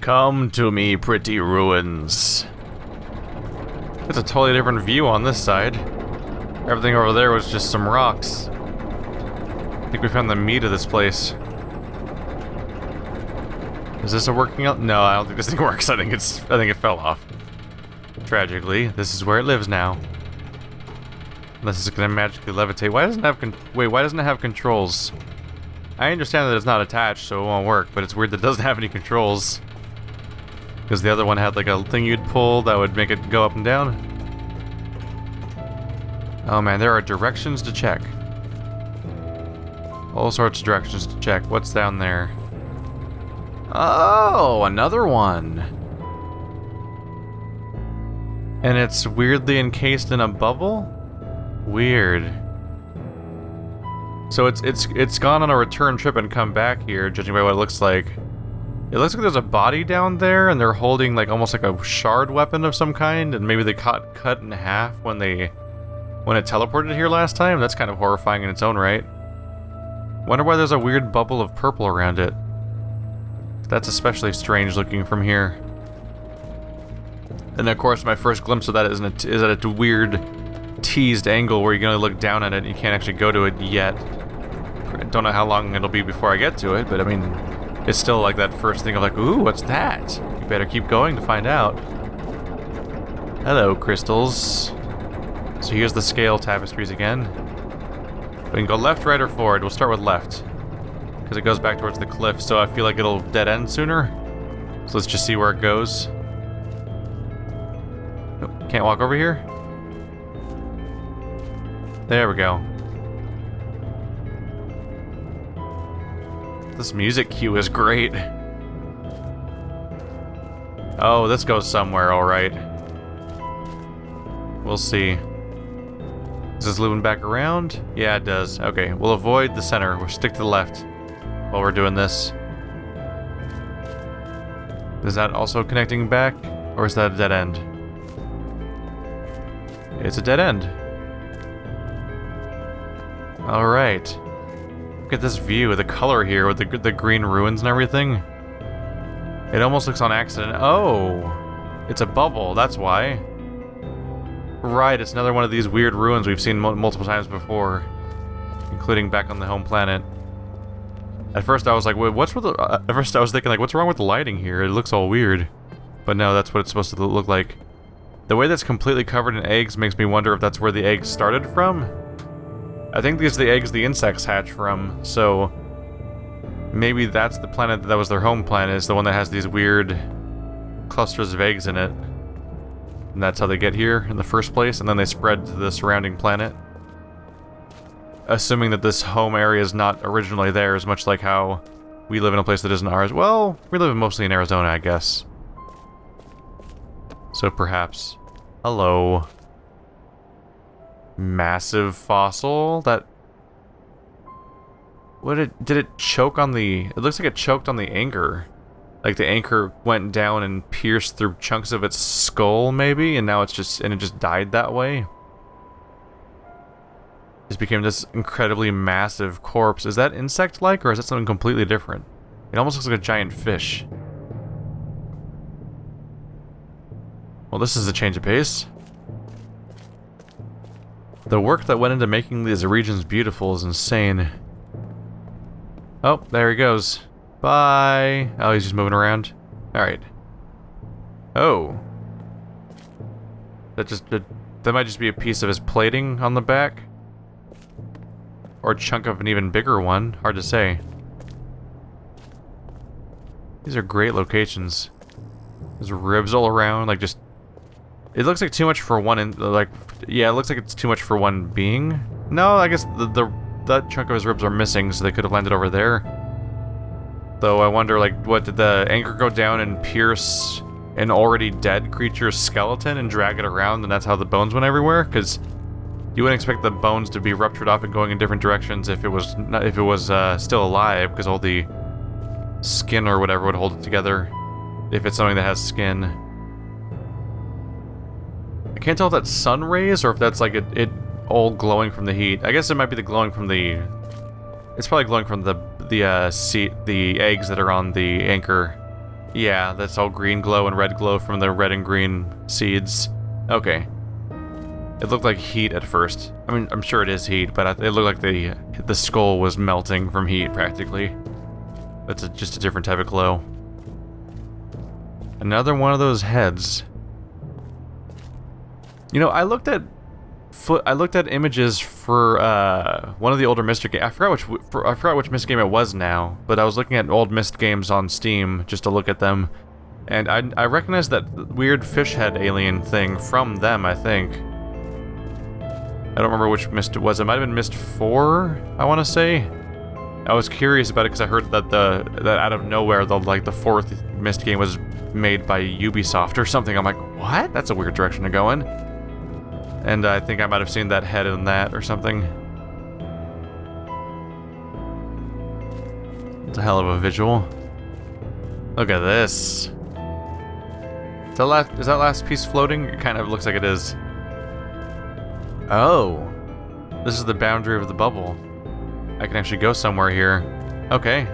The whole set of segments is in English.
Come to me, pretty ruins. It's a totally different view on this side. Everything over there was just some rocks. I think we found the meat of this place. Is this a working out? No, I don't think this thing works. I think it fell off. Tragically, this is where it lives now. Unless it's gonna magically levitate. Why doesn't it have controls? I understand that it's not attached, so it won't work, but it's weird that it doesn't have any controls. Because the other one had like a thing you'd pull that would make it go up and down. Oh man, there are directions to check. All sorts of directions to check. What's down there? Oh, another one. And it's weirdly encased in a bubble? Weird. So it's gone on a return trip and come back here, judging by what it looks like. It looks like there's a body down there, and they're holding like almost like a shard weapon of some kind, and maybe they got cut in half when it teleported here last time. That's kind of horrifying in its own right. Wonder why there's a weird bubble of purple around it. That's especially strange looking from here. And of course, my first glimpse of that is at a weird teased angle where you can only look down at it and you can't actually go to it yet. I don't know how long it'll be before I get to it, but I mean, it's still like that first thing of like, ooh, what's that? You better keep going to find out. Hello, crystals. So here's the scale tapestries again. We can go left, right, or forward. We'll start with left, because it goes back towards the cliff, so I feel like it'll dead end sooner. So let's just see where it goes. Nope, can't walk over here. There we go. This music cue is great. Oh, this goes somewhere, alright. We'll see. Is this looping back around? Yeah, it does. Okay, we'll avoid the center. We'll stick to the left while we're doing this. Is that also connecting back? Or is that a dead end? It's a dead end. Alright. Look at this view, the color here with the green ruins and everything. It almost looks on accident. Oh! It's a bubble, that's why. Right, it's another one of these weird ruins we've seen multiple times before. Including back on the home planet. At first I was like, wait, at first I was thinking like, what's wrong with the lighting here? It looks all weird. But no, that's what it's supposed to look like. The way that's completely covered in eggs makes me wonder if that's where the eggs started from. I think these are the eggs the insects hatch from, so maybe that's the planet that was their home planet, is the one that has these weird clusters of eggs in it. And that's how they get here in the first place, and then they spread to the surrounding planet. Assuming that this home area is not originally theirs, much like how we live in a place that isn't ours. Well, we live mostly in Arizona, I guess. So perhaps. Hello. Massive fossil that... did it choke on the... It looks like it choked on the anchor. Like the anchor went down and pierced through chunks of its skull, maybe, and now it just died that way. Just became this incredibly massive corpse. Is that insect-like, or is that something completely different? It almost looks like a giant fish. Well, this is a change of pace. The work that went into making these regions beautiful is insane. Oh, there he goes. Bye! Oh, he's just moving around. Alright. Oh. That might just be a piece of his plating on the back. Or a chunk of an even bigger one. Hard to say. These are great locations. There's ribs all around, like just... It looks like too much for one, yeah, it looks like it's too much for one being. No, I guess that chunk of his ribs are missing, so they could have landed over there. Though I wonder, like, what, did the anchor go down and pierce an already dead creature's skeleton and drag it around, and that's how the bones went everywhere? Because you wouldn't expect the bones to be ruptured off and going in different directions if it was still alive, because all the skin or whatever would hold it together. If it's something that has skin. I can't tell if that's sun rays or if that's like it all glowing from the heat. I guess it might be the glowing from the... It's probably glowing from the eggs that are on the anchor. Yeah, that's all green glow and red glow from the red and green seeds. Okay. It looked like heat at first. I mean, I'm sure it is heat, but it looked like the skull was melting from heat, practically. That's just a different type of glow. Another one of those heads. You know, I looked at images for one of the older Myst games. I forgot which Myst game it was now, but I was looking at old Myst games on Steam just to look at them, and I recognized that weird fish head alien thing from them. I think. I don't remember which Myst it was. It might have been Myst 4, I want to say. I was curious about it because I heard that that out of nowhere the fourth Myst game was made by Ubisoft or something. I'm like, what? That's a weird direction to go in. And I think I might have seen that head in that or something. It's a hell of a visual. Look at this. Is that last piece floating? It kind of looks like it is. Oh. This is the boundary of the bubble. I can actually go somewhere here. Okay.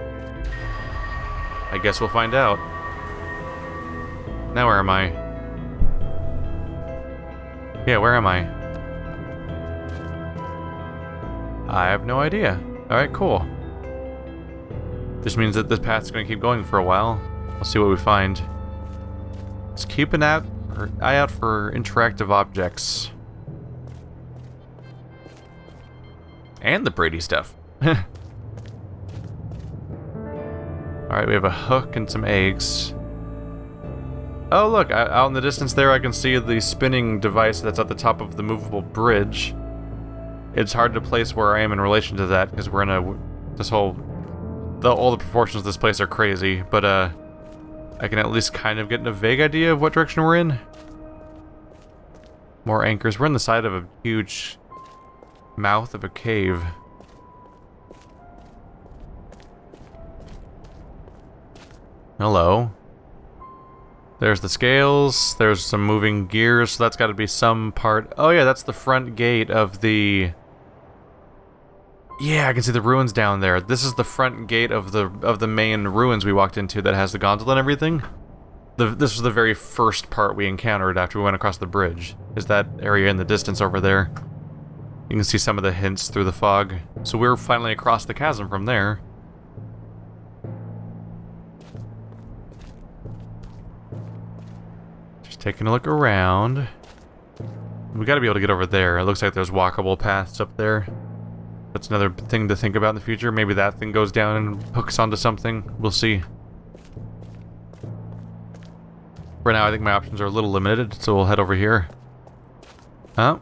I guess we'll find out. Now where am I? Yeah, where am I? I have no idea. Alright, cool. This means that this path's gonna keep going for a while. We'll see what we find. Let's keep an eye out for interactive objects. And the Brady stuff. Alright, we have a hook and some eggs. Oh look, out in the distance there I can see the spinning device that's at the top of the movable bridge. It's hard to place where I am in relation to that, because we're in all the proportions of this place are crazy, but I can at least kind of get a vague idea of what direction we're in. More anchors. We're in the side of a huge mouth of a cave. Hello. There's the scales, there's some moving gears, so that's got to be some part. Oh yeah, that's the front gate of the... Yeah, I can see the ruins down there. This is the front gate of the main ruins we walked into that has the gondola and everything. This was the very first part we encountered after we went across the bridge. Is that area in the distance over there. You can see some of the hints through the fog. So we're finally across the chasm from there. Taking a look around. We gotta be able to get over there. It looks like there's walkable paths up there. That's another thing to think about in the future. Maybe that thing goes down and hooks onto something. We'll see. For now, I think my options are a little limited, so we'll head over here. Huh?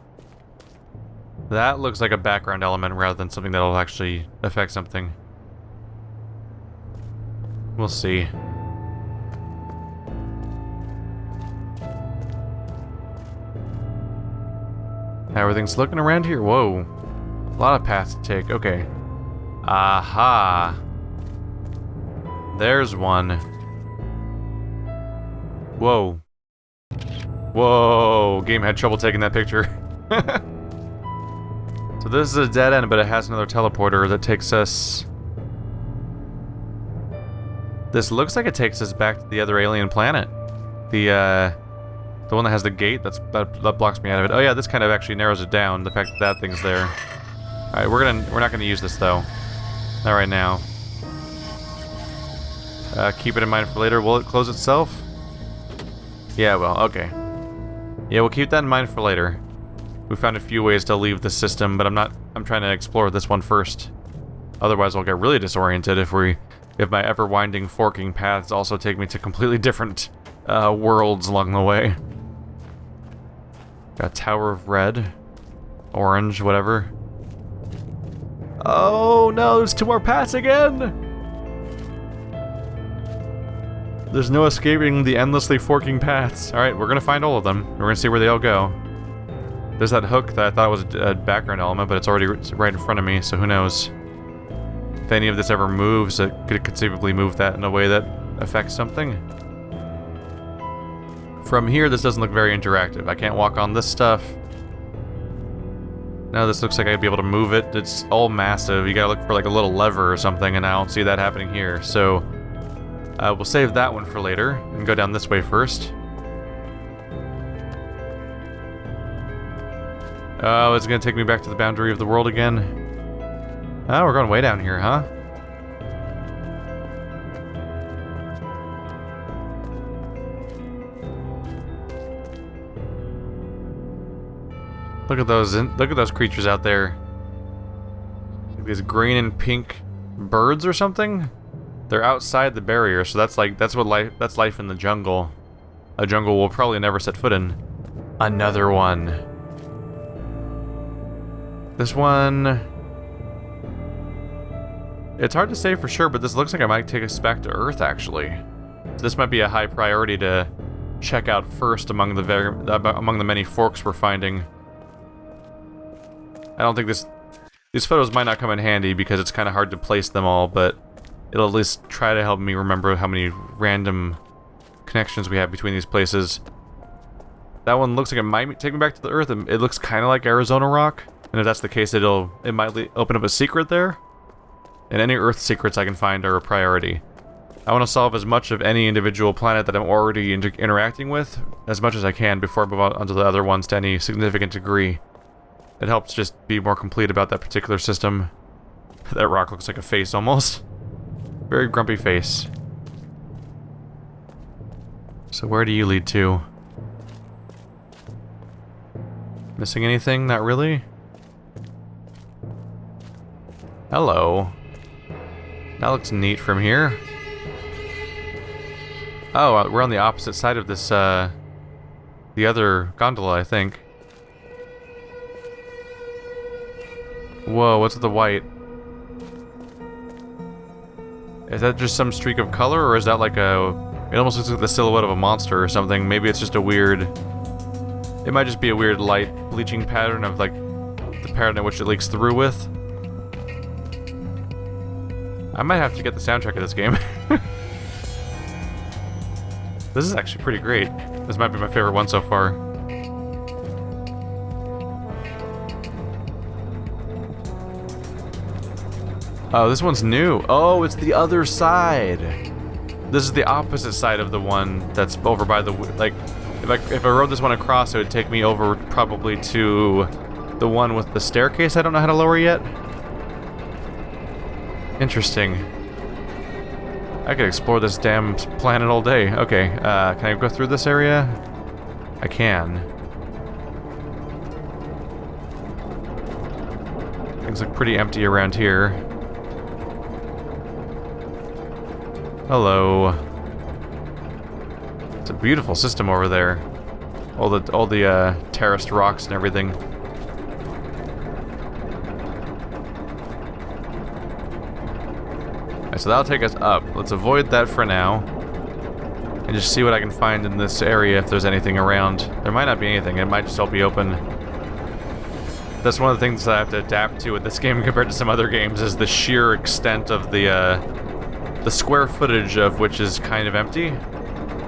That looks like a background element rather than something that'll actually affect something. We'll see. How everything's looking around here? Whoa. A lot of paths to take. Okay. Aha. There's one. Whoa. Whoa. Game had trouble taking that picture. So this is a dead end, but it has another teleporter that takes us... This looks like it takes us back to the other alien planet. The one that has the gate, that blocks me out of it. Oh yeah, this kind of actually narrows it down, the fact that that thing's there. Alright, we're not gonna use this though. Not right now. Keep it in mind for later. Will it close itself? Yeah, well, okay. Yeah, we'll keep that in mind for later. We found a few ways to leave the system, but I'm trying to explore this one first. Otherwise I'll get really disoriented if my ever-winding forking paths also take me to completely different worlds along the way. Got Tower of Red, Orange, whatever. Oh no, there's two more paths again! There's no escaping the endlessly forking paths. Alright, we're gonna find all of them. We're gonna see where they all go. There's that hook that I thought was a background element, but it's already right in front of me, so who knows. If any of this ever moves, it could conceivably move that in a way that affects something. From here, this doesn't look very interactive. I can't walk on this stuff. No, this looks like I'd be able to move it. It's all massive. You gotta look for like a little lever or something, and I don't see that happening here. So, We'll save that one for later and go down this way first. Oh, it's gonna take me back to the boundary of the world again. Oh, we're going way down here, huh? Look at those creatures out there. These green and pink birds or something? They're outside the barrier, so that's life in the jungle. A jungle we'll probably never set foot in. Another one. This one... It's hard to say for sure, but this looks like I might take us back to Earth, actually. So this might be a high priority to check out first among the many forks we're finding. I don't think these photos might not come in handy because it's kind of hard to place them all, but it'll at least try to help me remember how many random connections we have between these places. That one looks like it might take me back to the Earth. It looks kind of like Arizona rock, and if that's the case, it might open up a secret there. And any Earth secrets I can find are a priority. I want to solve as much of any individual planet that I'm already interacting with as much as I can before I move on to the other ones to any significant degree. It helps just be more complete about that particular system. That rock looks like a face almost. Very grumpy face. So where do you lead to? Missing anything? Not really? Hello. That looks neat from here. Oh, we're on the opposite side of this, the other gondola, I think. Whoa, what's with the white? Is that just some streak of color, or is that like it almost looks like the silhouette of a monster or something. Maybe it's just a weird... It might just be a weird light bleaching pattern of, like, the pattern at which it leaks through with. I might have to get the soundtrack of this game. This is actually pretty great. This might be my favorite one so far. Oh, this one's new. Oh, it's the other side. This is the opposite side of the one that's over by the... Like, if I rode this one across, it would take me over probably to the one with the staircase I don't know how to lower yet. Interesting. I could explore this damn planet all day. Okay, can I go through this area? I can. Things look pretty empty around here. Hello. It's a beautiful system over there. All the terraced rocks and everything. So that'll take us up. Let's avoid that for now. And just see what I can find in this area if there's anything around. There might not be anything. It might just all be open. That's one of the things that I have to adapt to with this game compared to some other games, is the sheer extent of the square footage of which is kind of empty.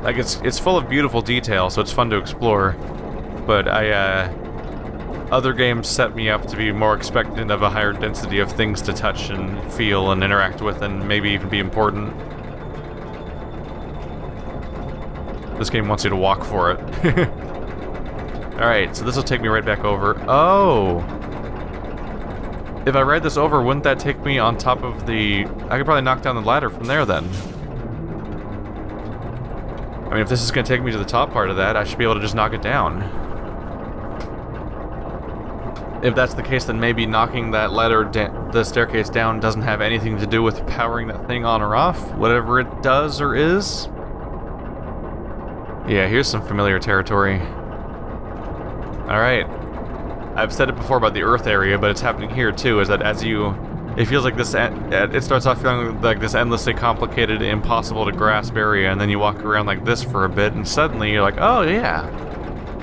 Like, it's full of beautiful detail, so it's fun to explore. But other games set me up to be more expectant of a higher density of things to touch and feel and interact with and maybe even be important. This game wants you to walk for it. Alright, so this will take me right back over. Oh! If I ride this over, wouldn't that take me on top of the... I could probably knock down the ladder from there then. I mean, if this is going to take me to the top part of that, I should be able to just knock it down. If that's the case, then maybe knocking that ladder, the staircase down, doesn't have anything to do with powering that thing on or off, whatever it does or is. Yeah, here's some familiar territory. Alright. I've said it before about the Earth area, but it's happening here too, is that as you... It feels like this... It starts off feeling like this endlessly complicated, impossible to grasp area, and then you walk around like this for a bit, and suddenly you're like, oh yeah!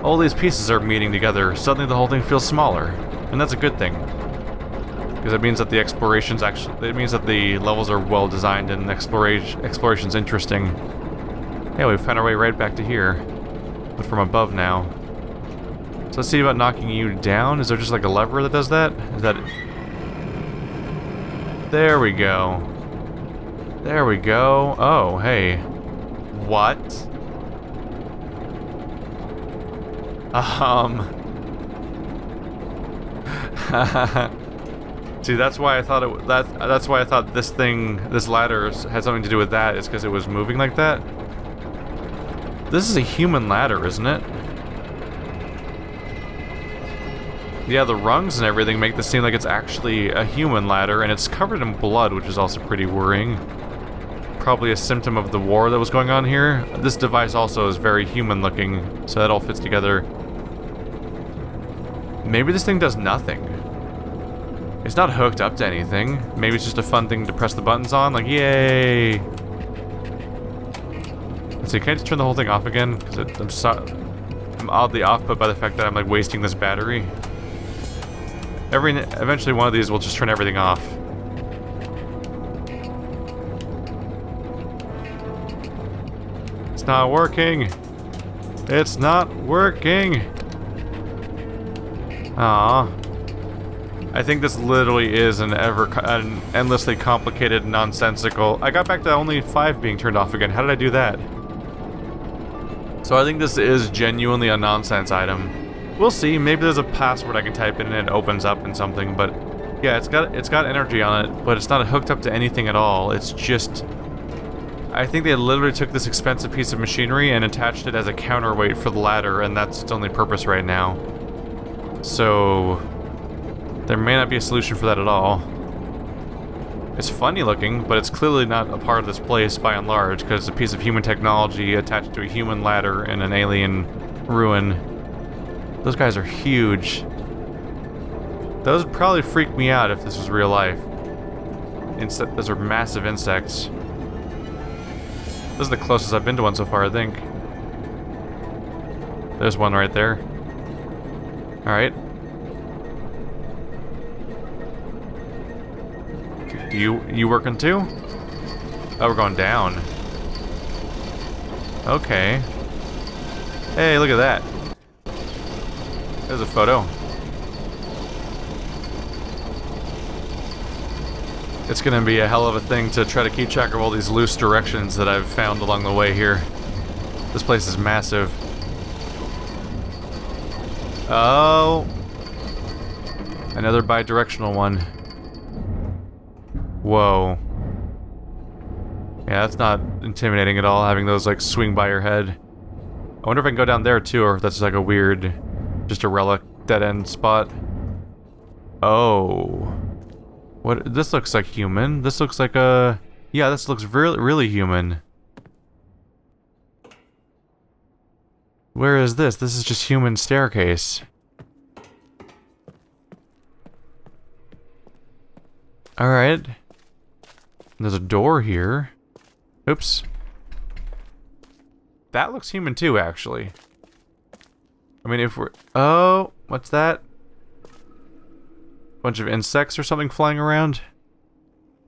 All these pieces are meeting together, suddenly the whole thing feels smaller. And that's a good thing. Because it means that the exploration's actually... It means that the levels are well designed and exploration's interesting. Yeah, we found our way right back to here. But from above now. So let's see about knocking you down. Is there just like a lever that does that? Is that... There we go. There we go. Oh, hey. What? See, that's why I thought that's why I thought this ladder had something to do with that, is because it was moving like that. This is a human ladder, isn't it? Yeah, the rungs and everything make this seem like it's actually a human ladder, and it's covered in blood, which is also pretty worrying. Probably a symptom of the war that was going on here. This device also is very human looking, so that all fits together. Maybe this thing does nothing. It's not hooked up to anything. Maybe it's just a fun thing to press the buttons on, like, yay! Let's see, can I just turn the whole thing off again? Because I'm oddly off put by the fact that I'm like wasting this battery. Eventually one of these will just turn everything off. It's not working! It's not working! Aww. I think this literally is an endlessly complicated, nonsensical... I got back to only 5 being turned off again. How did I do that? So I think this is genuinely a nonsense item. We'll see. Maybe there's a password I can type in and it opens up in something, but... Yeah, it's got energy on it, but it's not hooked up to anything at all. It's just... I think they literally took this expensive piece of machinery and attached it as a counterweight for the ladder, and that's its only purpose right now. So... there may not be a solution for that at all. It's funny looking, but it's clearly not a part of this place by and large, because it's a piece of human technology attached to a human ladder in an alien ruin. Those guys are huge. Those would probably freak me out if this was real life. Those are massive insects. This is the closest I've been to one so far, I think. There's one right there. Alright. You working too? Oh, we're going down. Okay. Hey, look at that. There's a photo. It's gonna be a hell of a thing to try to keep track of all these loose directions that I've found along the way here. This place is massive. Oh. Another bi-directional one. Whoa. Yeah, that's not intimidating at all, having those, like, swing by your head. I wonder if I can go down there, too, or if that's, like, a weird... just a relic dead-end spot. Oh. What? This looks like human. This looks like a... yeah, this looks really human. Where is this? This is just human staircase. Alright. There's a door here. Oops. That looks human too, actually. I mean, if we're... oh, what's that? Bunch of insects or something flying around?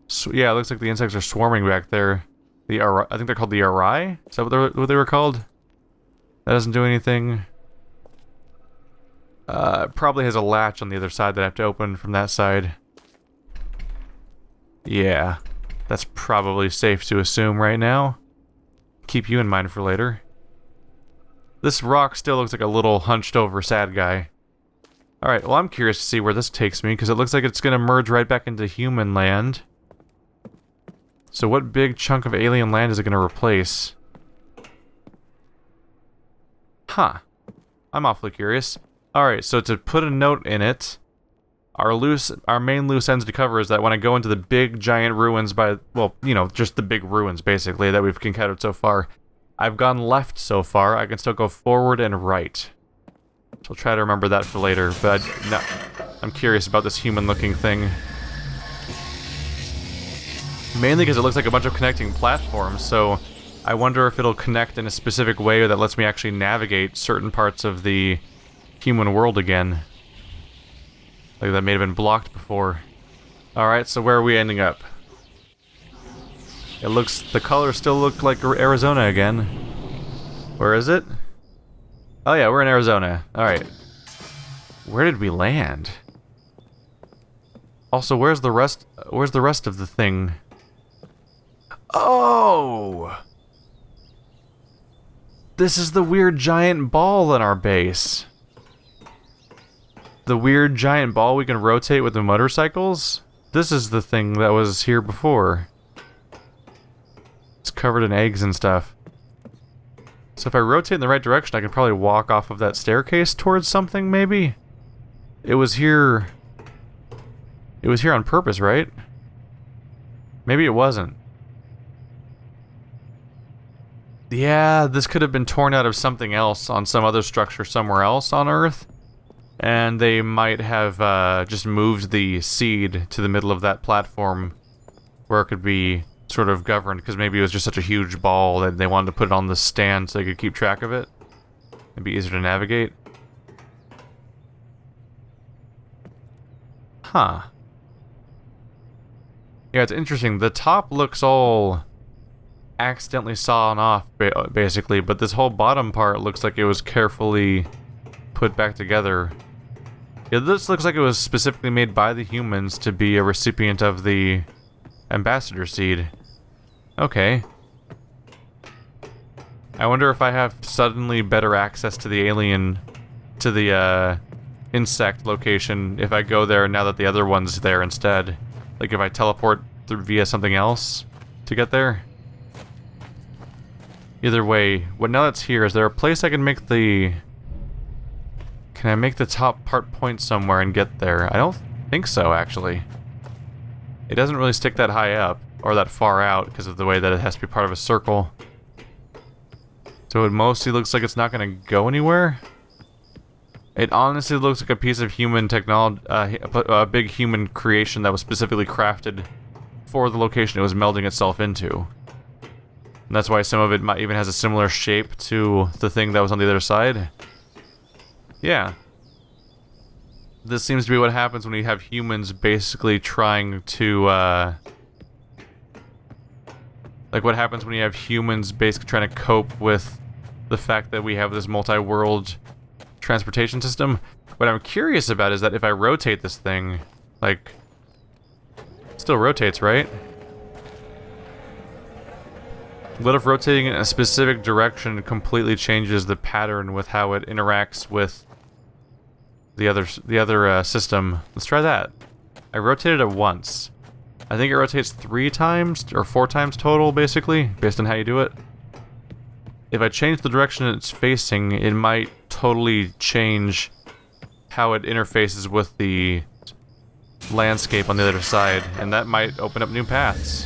So, yeah, it looks like the insects are swarming back there. I think they're called the Arai? Is that what they were called? That doesn't do anything. Probably has a latch on the other side that I have to open from that side. Yeah, that's probably safe to assume right now. Keep you in mind for later. This rock still looks like a little hunched over sad guy. Alright, well I'm curious to see where this takes me, because it looks like it's gonna merge right back into human land. So what big chunk of alien land is it gonna replace? Huh. I'm awfully curious. Alright, so to put a note in it, our main loose ends to cover is that when I go into the big giant ruins by, well, you know, just the big ruins basically that we've encountered so far, I've gone left so far. I can still go forward and right. So I'll try to remember that for later, but no, I'm curious about this human-looking thing. Mainly because it looks like a bunch of connecting platforms, so I wonder if it'll connect in a specific way that lets me actually navigate certain parts of the human world again. Like that may have been blocked before. Alright, so where are we ending up? It looks... the colors still look like Arizona again. Where is it? Oh yeah, we're in Arizona. Alright. Where did we land? Also, where's the rest of the thing? Oh! This is the weird giant ball in our base. The weird giant ball we can rotate with the motorcycles? This is the thing that was here before. It's covered in eggs and stuff. So if I rotate in the right direction, I can probably walk off of that staircase towards something, maybe? It was here... It was here on purpose, right? Maybe it wasn't. Yeah, this could have been torn out of something else on some other structure somewhere else on Earth. And they might have just moved the seed to the middle of that platform where it could be sort of governed, because maybe it was just such a huge ball that they wanted to put it on the stand so they could keep track of it. It'd be easier to navigate. Huh. Yeah, it's interesting. The top looks all accidentally sawn off, basically, but this whole bottom part looks like it was carefully put back together. Yeah, this looks like it was specifically made by the humans to be a recipient of the ambassador seed. Okay. I wonder if I have suddenly better access to the alien, to the insect location if I go there now that the other one's there instead. Like if I teleport through via something else to get there. Either way, now that's here, is there a place I can make the... Can I make the top part point somewhere and get there? I don't think so, actually. It doesn't really stick that high up, or that far out, because of the way that it has to be part of a circle. So it mostly looks like it's not going to go anywhere. It honestly looks like a piece of human technology, a big human creation that was specifically crafted for the location it was melding itself into. And that's why some of it might even has a similar shape to the thing that was on the other side. Yeah. This seems to be what happens when you have humans basically trying to, like what happens when you have humans basically trying to cope with the fact that we have this multi-world transportation system. What I'm curious about is that if I rotate this thing, like, it still rotates, right? What if rotating in a specific direction completely changes the pattern with how it interacts with the other system? Let's try that. I rotated it once. I think it rotates 3 times or 4 times total, basically, based on how you do it. If I change the direction it's facing, it might totally change how it interfaces with the landscape on the other side, and that might open up new paths.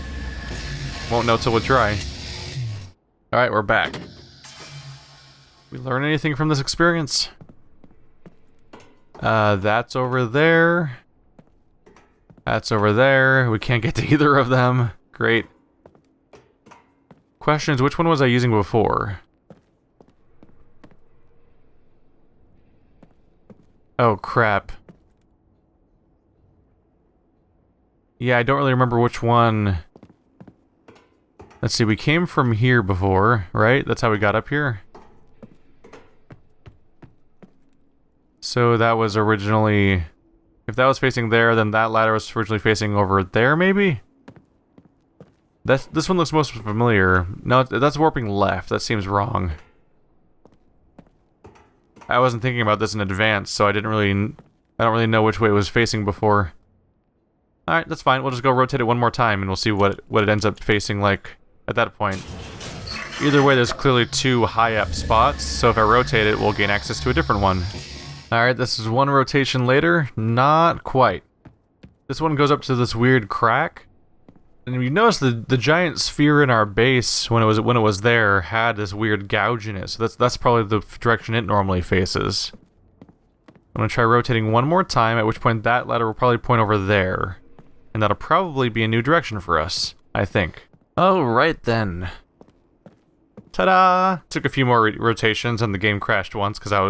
Won't know till we try. Alright, we're back. We learn anything from this experience? That's over there. That's over there. We can't get to either of them. Great. Questions, which one was I using before? Oh, crap. Yeah, I don't really remember which one. Let's see, we came from here before, right? That's how we got up here? So that was originally... If that was facing there, then that ladder was originally facing over there, maybe? This one looks most familiar. No, that's warping left. That seems wrong. I wasn't thinking about this in advance, so I don't really know which way it was facing before. Alright, that's fine. We'll just go rotate it one more time, and we'll see what it ends up facing like at that point. Either way, there's clearly 2 high-up spots, so if I rotate it, we'll gain access to a different one. Alright, this is one rotation later. Not quite. This one goes up to this weird crack. And you notice the giant sphere in our base, when it was there, had this weird gouge in it. So that's probably the direction it normally faces. I'm gonna try rotating one more time, at which point that ladder will probably point over there. And that'll probably be a new direction for us, I think. Alright then. Ta-da! Took a few more rotations and the game crashed once, because I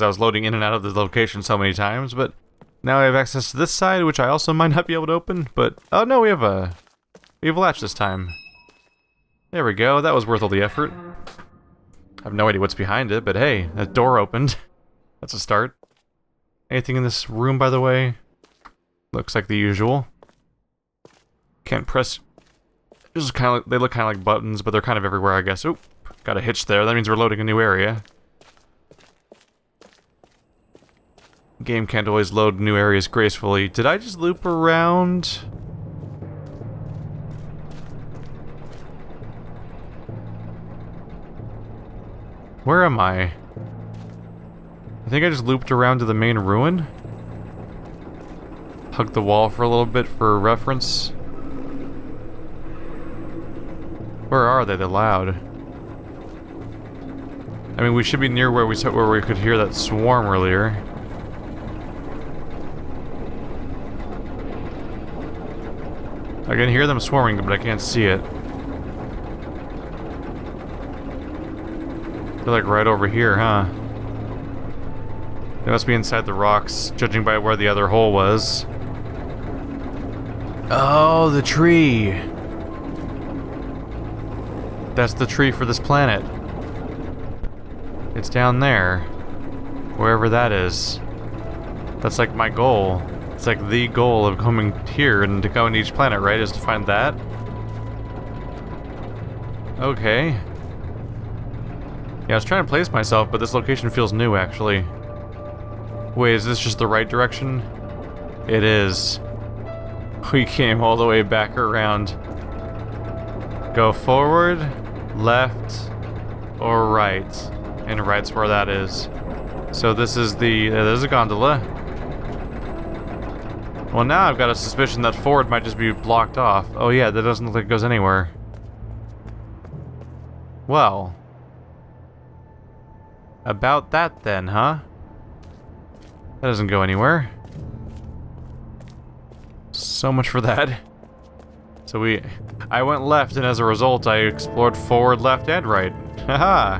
was loading in and out of the location so many times, but now I have access to this side, which I also might not be able to open, but oh no, we have a latch this time. There we go, that was worth all the effort. I have no idea what's behind it, but hey, that door opened. That's a start. Anything in this room, by the way? Looks like the usual. Can't press This is kind of, they look kind of like buttons, but they're kind of everywhere, I guess. Oop, got a hitch there. That means we're loading a new area. Game can't always load new areas gracefully. Did I just loop around? Where am I? I think I just looped around to the main ruin. Hugged the wall for a little bit for reference. Where are they? They're loud. I mean, we should be near where we could hear that swarm earlier. I can hear them swarming, but I can't see it. They're like right over here, huh? They must be inside the rocks, judging by where the other hole was. Oh, the tree! That's the tree for this planet. It's down there. Wherever that is. That's like my goal. It's like the goal of coming here and to go into each planet, right? Is to find that? Okay. Yeah, I was trying to place myself, but this location feels new, actually. Wait, is this just the right direction? It is. We came all the way back around. Go forward, left, or right. And right's where that is. So this is the... there's a gondola. Well, now I've got a suspicion that forward might just be blocked off. Oh yeah, that doesn't look like it goes anywhere. Well. About that then, huh? That doesn't go anywhere. So much for that. So I went left, and as a result, I explored forward, left, and right. Haha!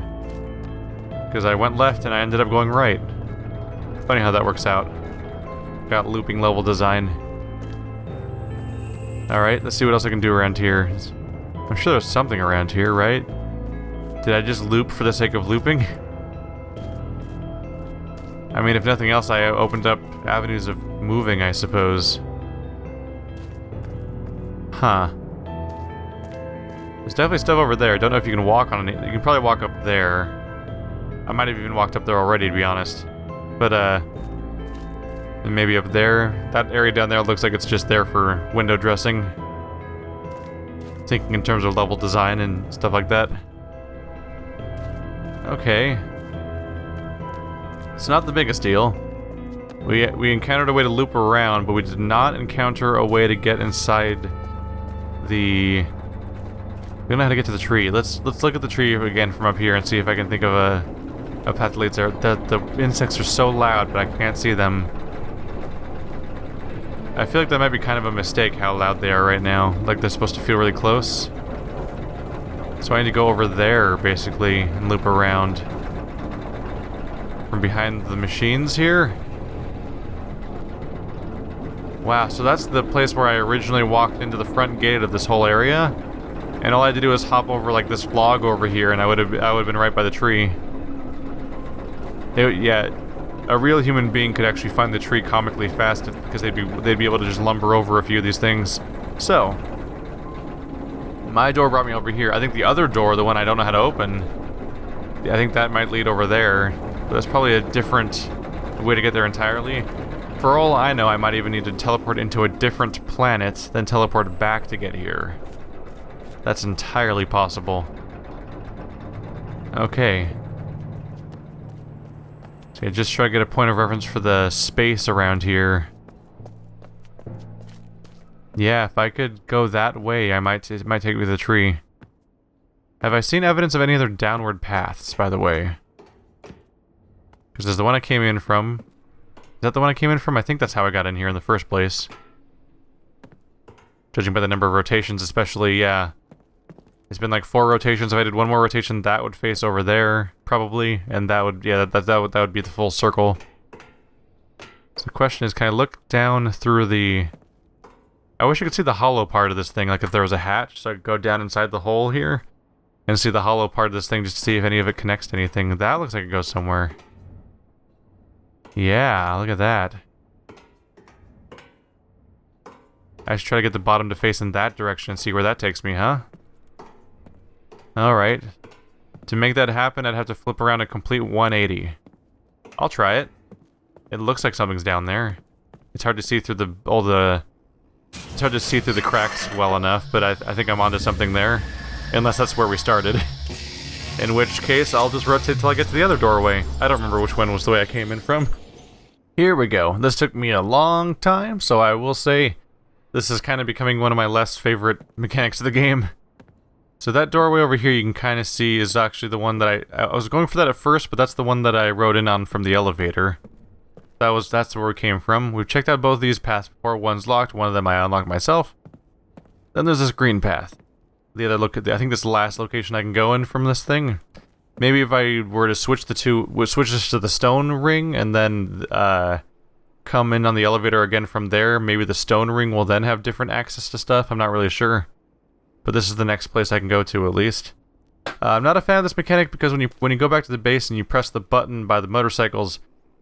Because I went left, and I ended up going right. Funny how that works out. Got looping level design. Alright, let's see what else I can do around here. I'm sure there's something around here, right? Did I just loop for the sake of looping? I mean, if nothing else, I opened up avenues of moving, I suppose. Huh. There's definitely stuff over there. Don't know if you can walk on it. You can probably walk up there. I might have even walked up there already, to be honest. But, and maybe up there. That area down there looks like it's just there for window dressing. Thinking in terms of level design and stuff like that. Okay. It's not the biggest deal. We encountered a way to loop around, but we did not encounter a way to get inside the... We don't know how to get to the tree. Let's look at the tree again from up here and see if I can think of a path that leads there. The insects are so loud, but I can't see them. I feel like that might be kind of a mistake how loud they are right now. Like they're supposed to feel really close. So I need to go over there, basically, and loop around. From behind the machines here. Wow, so that's the place where I originally walked into the front gate of this whole area. And all I had to do was hop over like this log over here and I would have been right by the tree. Yeah, a real human being could actually find the tree comically fast because they'd be able to just lumber over a few of these things. So, my door brought me over here. I think the other door, the one I don't know how to open, I think that might lead over there. But that's probably a different way to get there entirely. For all I know, I might even need to teleport into a different planet, then teleport back to get here. That's entirely possible. Okay. So yeah, just try to get a point of reference for the space around here. Yeah, if I could go that way, it might take me to the tree. Have I seen evidence of any other downward paths, by the way? Because there's the one I came in from. Is that the one I came in from? I think that's how I got in here in the first place. Judging by the number of rotations, especially, yeah. It's been like 4 rotations. If I did one more rotation, that would face over there, probably. And that would, yeah, that would be the full circle. So the question is, can I look down through the... I wish I could see the hollow part of this thing, like if there was a hatch, so I could go down inside the hole here and see the hollow part of this thing just to see if any of it connects to anything. That looks like it goes somewhere. Yeah, look at that. I should try to get the bottom to face in that direction and see where that takes me, huh? Alright. To make that happen, I'd have to flip around a complete 180. I'll try it. It looks like something's down there. It's hard to see through it's hard to see through the cracks well enough, but I think I'm onto something there. Unless that's where we started. In which case, I'll just rotate till I get to the other doorway. I don't remember which one was the way I came in from. Here we go. This took me a long time, so I will say this is kind of becoming one of my less favorite mechanics of the game. So that doorway over here you can kind of see is actually the one that I was going for that at first, but that's the one that I rode in on from the elevator. That's where we came from. We've checked out both these paths before. One's locked, one of them I unlocked myself. Then there's this green path. The other I think this is the last location I can go in from this thing. Maybe if I were to switch this to the stone ring and then come in on the elevator again from there, maybe the stone ring will then have different access to stuff. I'm not really sure. But this is the next place I can go to, at least. I'm not a fan of this mechanic because when you go back to the base and you press the button by the motorcycles,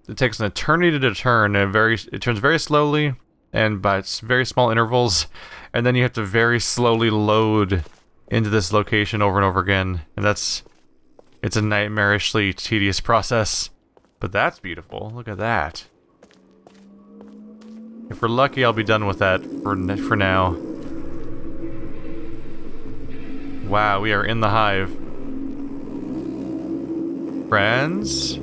it takes an eternity to turn, and it turns very slowly, and by very small intervals, and then you have to very slowly load into this location over and over again, and it's a nightmarishly tedious process. But that's beautiful. Look at that. If we're lucky, I'll be done with that for now. Wow, we are in the Hive. Friends?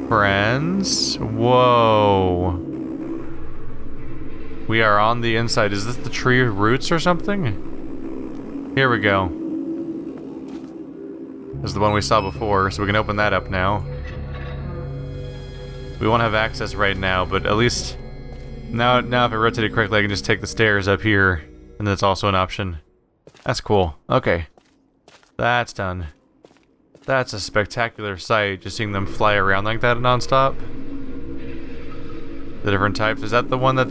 Friends? Whoa. We are on the inside. Is this the tree roots or something? Here we go. This is the one we saw before, so we can open that up now. We won't have access right now, but at least now if I rotate it correctly, I can just take the stairs up here, and that's also an option. That's cool. Okay. That's done. That's a spectacular sight, just seeing them fly around like that non-stop. The different types. Is that the one that...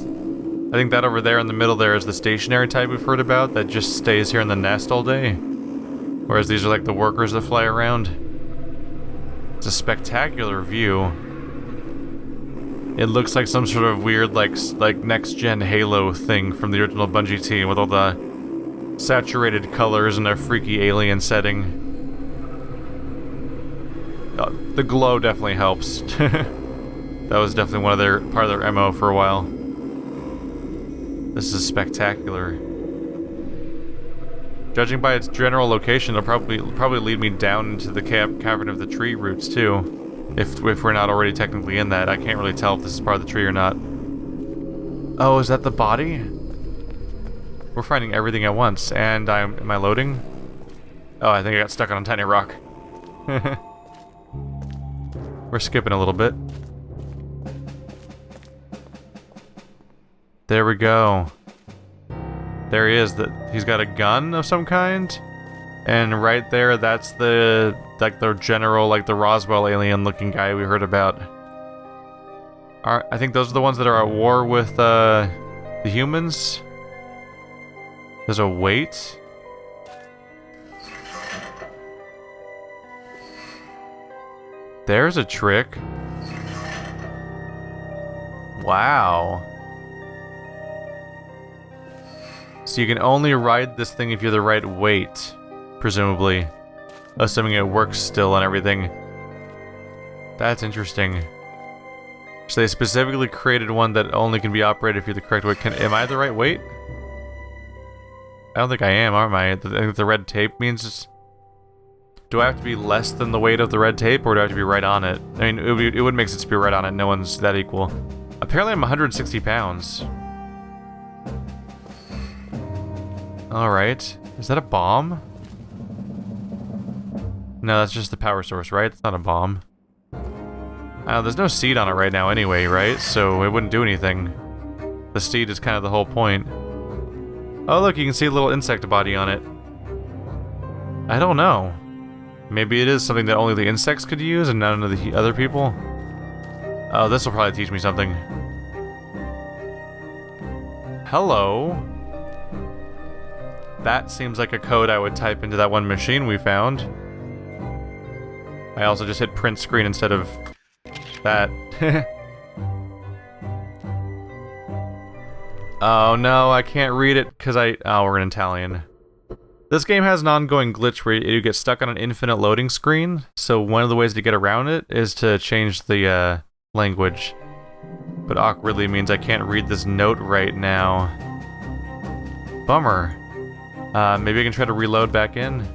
I think that over there in the middle there is the stationary type we've heard about, that just stays here in the nest all day. Whereas these are like the workers that fly around. It's a spectacular view. It looks like some sort of weird, like next-gen Halo thing from the original Bungie team, with all the saturated colors and their freaky alien setting. The glow definitely helps. That was definitely part of their MO for a while. This is spectacular. Judging by its general location, it'll probably lead me down into the cavern of the tree roots too. If we're not already technically in that, I can't really tell if this is part of the tree or not. Oh, is that the body? We're finding everything at once, and am I loading? Oh, I think I got stuck on a tiny rock. We're skipping a little bit. There we go. There he is. He's got a gun of some kind, and right there, that's the general, the Roswell alien-looking guy we heard about. I think those are the ones that are at war with the humans. There's a weight. There's a trick. Wow. So you can only ride this thing if you're the right weight, presumably. Assuming it works still and everything. That's interesting. So they specifically created one that only can be operated if you're the correct weight. Am I the right weight? I don't think I am, am I? I think the red tape means... Do I have to be less than the weight of the red tape, or do I have to be right on it? I mean, it would make sense to be right on it. No one's that equal. Apparently I'm 160 pounds. Alright. Is that a bomb? No, that's just the power source, right? It's not a bomb. There's no seed on it right now anyway, right? So it wouldn't do anything. The seed is kind of the whole point. Oh look, you can see a little insect body on it. I don't know. Maybe it is something that only the insects could use and none of the other people? Oh, this will probably teach me something. Hello. That seems like a code I would type into that one machine we found. I also just hit print screen instead of that. Oh no, I can't read it because oh, we're in Italian. This game has an ongoing glitch where you get stuck on an infinite loading screen, so one of the ways to get around it is to change the language. But awkwardly means I can't read this note right now. Bummer. Maybe I can try to reload back in.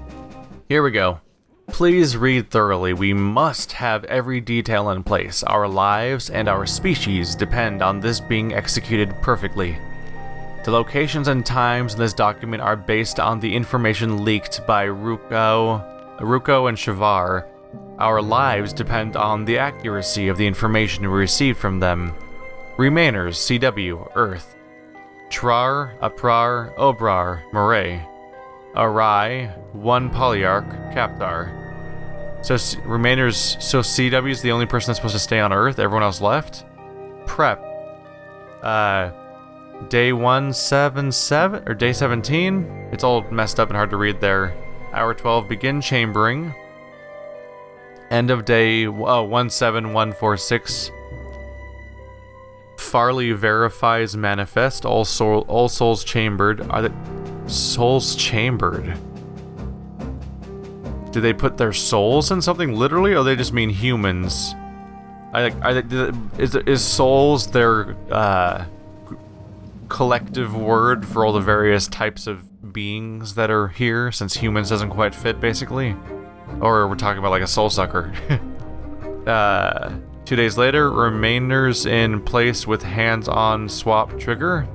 Here we go. Please read thoroughly. We must have every detail in place. Our lives and our species depend on this being executed perfectly. The locations and times in this document are based on the information leaked by Ruko and Shavar. Our lives depend on the accuracy of the information we received from them. Remainers, CW, Earth. Trar, Aprar, Obrar, Moray. Arai, 1 Polyarch, Captar. So Remainers, so CW is the only person that's supposed to stay on Earth, everyone else left? Prep. Day 177, or day 17? It's all messed up and hard to read there. Hour 12, begin chambering. End of day 17146. Farley verifies manifest. All souls chambered. Are the souls chambered? Do they put their souls in something literally, or they just mean humans? Is souls their collective word for all the various types of beings that are here, since humans doesn't quite fit, basically? Or we're talking about like a soul sucker. 2 days later, remainers in place with hands-on swap trigger.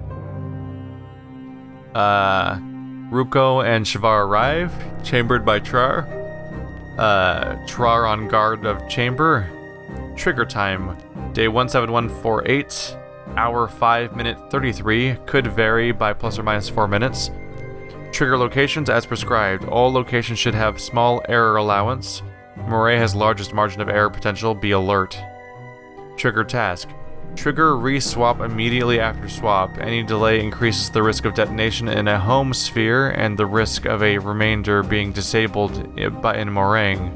Ruko and Shavar arrive, chambered by Trar. Trar on guard of chamber. Trigger time, day 17148. Hour 5 minute 33, could vary by plus or minus 4 minutes. Trigger locations as prescribed. All locations should have small error allowance. Moray has largest margin of error potential. Be alert. Trigger task. Trigger re-swap immediately after swap. Any delay increases the risk of detonation in a home sphere and the risk of a remainder being disabled in Mofang.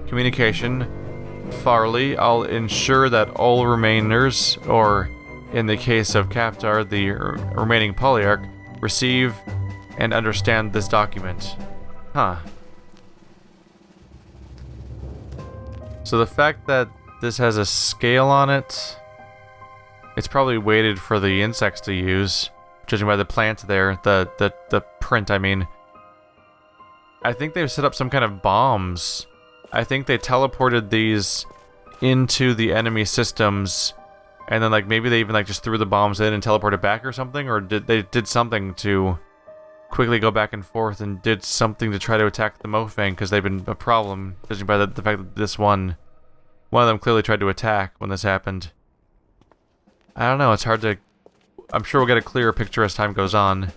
Communication. Farley, I'll ensure that all remainers, or in the case of Captar, the remaining Polyarch, receive and understand this document. Huh. So the fact that this has a scale on it, it's probably waited for the insects to use, judging by the plant there, the print, I mean. I think they've set up some kind of bombs. I think they teleported these into the enemy systems, and then like maybe they even like just threw the bombs in and teleported back or something, or they did something to quickly go back and forth and did something to try to attack the Mofang, because they've been a problem, judging by the fact that this one of them clearly tried to attack when this happened. I don't know, it's hard to... I'm sure we'll get a clearer picture as time goes on.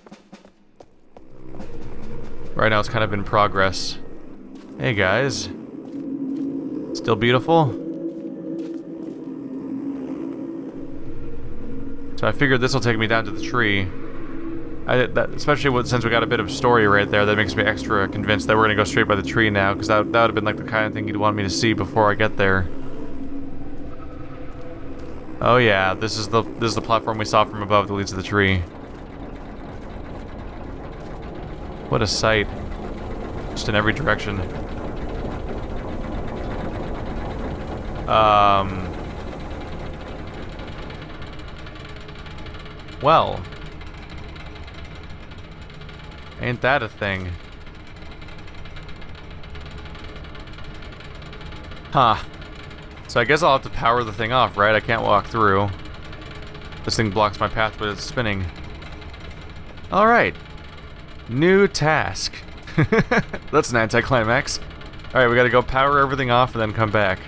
Right now it's kind of in progress. Hey guys. Still beautiful? So I figured this will take me down to the tree. Especially since we got a bit of story right there, that makes me extra convinced that we're gonna go straight by the tree now, because that would have been like the kind of thing you'd want me to see before I get there. Oh yeah, this is the platform we saw from above that leads to the tree. What a sight. Just in every direction. Well. Ain't that a thing? Huh. So I guess I'll have to power the thing off, right? I can't walk through. This thing blocks my path with its spinning. Alright. New task. That's an anticlimax. Alright, we gotta go power everything off and then come back.